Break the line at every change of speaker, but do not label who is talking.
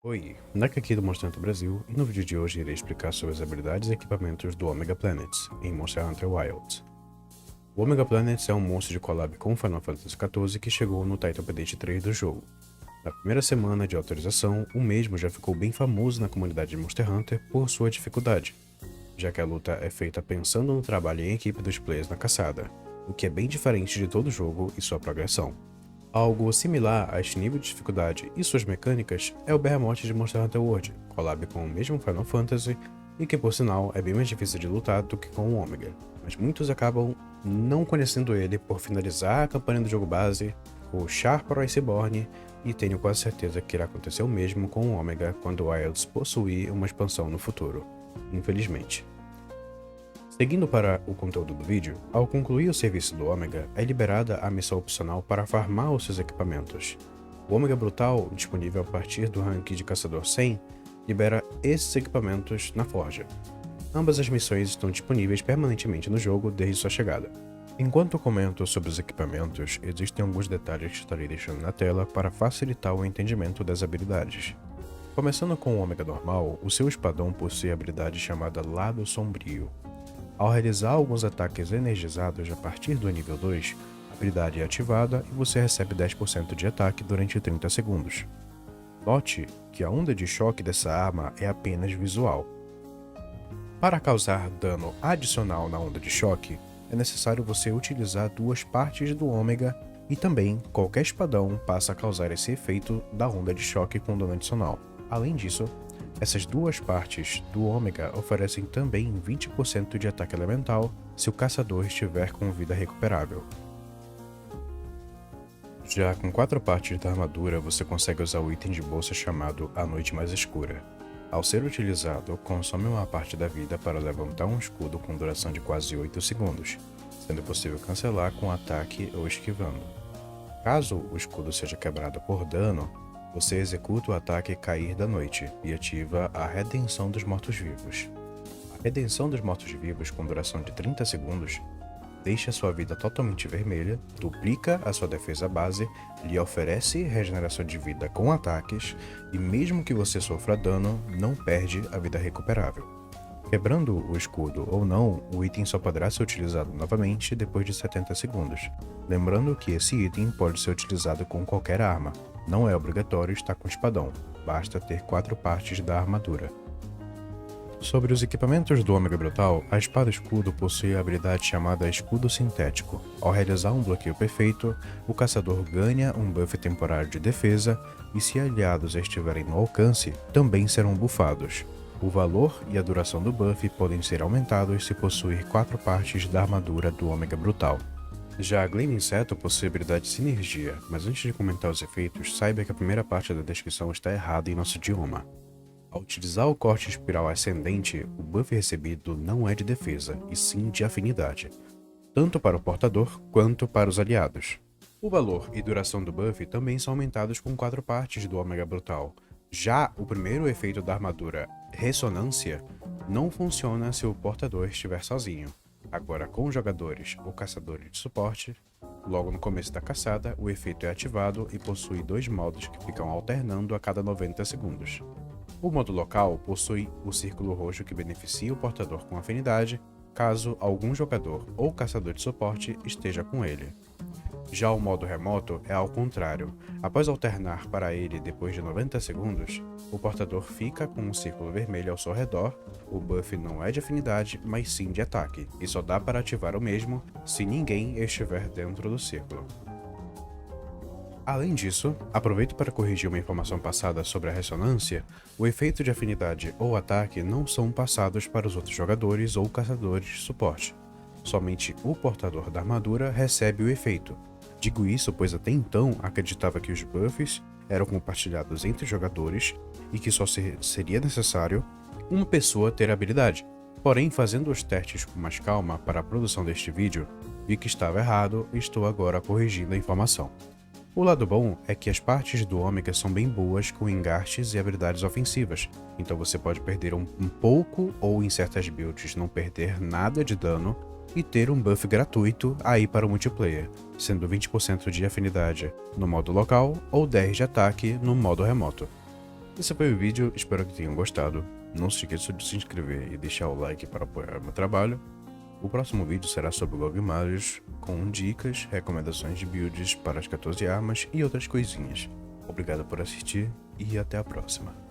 Oi, Naka aqui do Monster Hunter Brasil, e no vídeo de hoje irei explicar sobre as habilidades e equipamentos do Omega Planets, em Monster Hunter Wilds. O Omega Planets é um monstro de collab com Final Fantasy XIV que chegou no Title Update 3 do jogo. Na primeira semana de autorização, o mesmo já ficou bem famoso na comunidade de Monster Hunter por sua dificuldade, já que a luta é feita pensando no trabalho em equipe dos players na caçada, o que é bem diferente de todo o jogo e sua progressão. Algo similar a este nível de dificuldade e suas mecânicas é o Behemoth de Monster Hunter World, collab com o mesmo Final Fantasy, e que por sinal é bem mais difícil de lutar do que com o Omega, mas muitos acabam não conhecendo ele por finalizar a campanha do jogo base, rushar para o Iceborne, e tenho quase certeza que irá acontecer o mesmo com o Omega quando o Wilds possuir uma expansão no futuro, infelizmente. Seguindo para o conteúdo do vídeo, ao concluir o serviço do Omega, é liberada a missão opcional para farmar os seus equipamentos. O Omega Brutal, disponível a partir do rank de Caçador 100, libera esses equipamentos na forja. Ambas as missões estão disponíveis permanentemente no jogo desde sua chegada. Enquanto comento sobre os equipamentos, existem alguns detalhes que estarei deixando na tela para facilitar o entendimento das habilidades. Começando com o Omega normal, o seu espadão possui a habilidade chamada Lado Sombrio. Ao realizar alguns ataques energizados a partir do nível 2, a habilidade é ativada e você recebe 10% de ataque durante 30 segundos. Note que a onda de choque dessa arma é apenas visual. Para causar dano adicional na onda de choque, é necessário você utilizar duas partes do Ômega e também qualquer espadão passa a causar esse efeito da onda de choque com dano adicional. Além disso, essas duas partes do Ômega oferecem também 20% de ataque elemental se o caçador estiver com vida recuperável. Já com 4 partes da armadura, você consegue usar o item de bolsa chamado A Noite Mais Escura. Ao ser utilizado, consome uma parte da vida para levantar um escudo com duração de quase 8 segundos, sendo possível cancelar com ataque ou esquivando. Caso o escudo seja quebrado por dano, você executa o ataque Cair da Noite e ativa a Redenção dos Mortos-Vivos. A Redenção dos Mortos-Vivos, com duração de 30 segundos, deixa sua vida totalmente vermelha, duplica a sua defesa base, lhe oferece regeneração de vida com ataques e mesmo que você sofra dano, não perde a vida recuperável. Quebrando o escudo ou não, o item só poderá ser utilizado novamente depois de 70 segundos. Lembrando que esse item pode ser utilizado com qualquer arma, não é obrigatório estar com espadão, basta ter 4 partes da armadura. Sobre os equipamentos do Omega Brutal, a espada escudo possui a habilidade chamada Escudo Sintético. Ao realizar um bloqueio perfeito, o caçador ganha um buff temporário de defesa e se aliados estiverem no alcance, também serão bufados. O valor e a duração do buff podem ser aumentados se possuir 4 partes da armadura do Omega Brutal. Já a Glaive Inseto possui a habilidade Sinergia, mas antes de comentar os efeitos, saiba que a primeira parte da descrição está errada em nosso idioma. Ao utilizar o corte espiral ascendente, o buff recebido não é de defesa, e sim de afinidade, tanto para o portador quanto para os aliados. O valor e duração do buff também são aumentados com 4 partes do Omega Brutal. Já o primeiro efeito da armadura, Ressonância, não funciona se o portador estiver sozinho. Agora, com os jogadores ou caçadores de suporte, logo no começo da caçada, o efeito é ativado e possui 2 modos que ficam alternando a cada 90 segundos. O modo local possui o círculo roxo que beneficia o portador com afinidade, caso algum jogador ou caçador de suporte esteja com ele. Já o modo remoto é ao contrário. Após alternar para ele depois de 90 segundos, o portador fica com um círculo vermelho ao seu redor, o buff não é de afinidade, mas sim de ataque, e só dá para ativar o mesmo se ninguém estiver dentro do círculo. Além disso, aproveito para corrigir uma informação passada sobre a ressonância, o efeito de afinidade ou ataque não são passados para os outros jogadores ou caçadores de suporte. Somente o portador da armadura recebe o efeito. Digo isso pois até então acreditava que os buffs eram compartilhados entre jogadores e que só seria necessário uma pessoa ter a habilidade. Porém, fazendo os testes com mais calma para a produção deste vídeo, vi que estava errado e estou agora corrigindo a informação. O lado bom é que as partes do Ômega são bem boas com engastes e habilidades ofensivas, então você pode perder um pouco ou em certas builds não perder nada de dano e ter um buff gratuito aí para o multiplayer, sendo 20% de afinidade no modo local ou 10% de ataque no modo remoto. Esse foi o vídeo, espero que tenham gostado. Não se esqueça de se inscrever e deixar o like para apoiar o meu trabalho. O próximo vídeo será sobre GOG Imagens, com dicas, recomendações de builds para as 14 armas e outras coisinhas. Obrigado por assistir e até a próxima.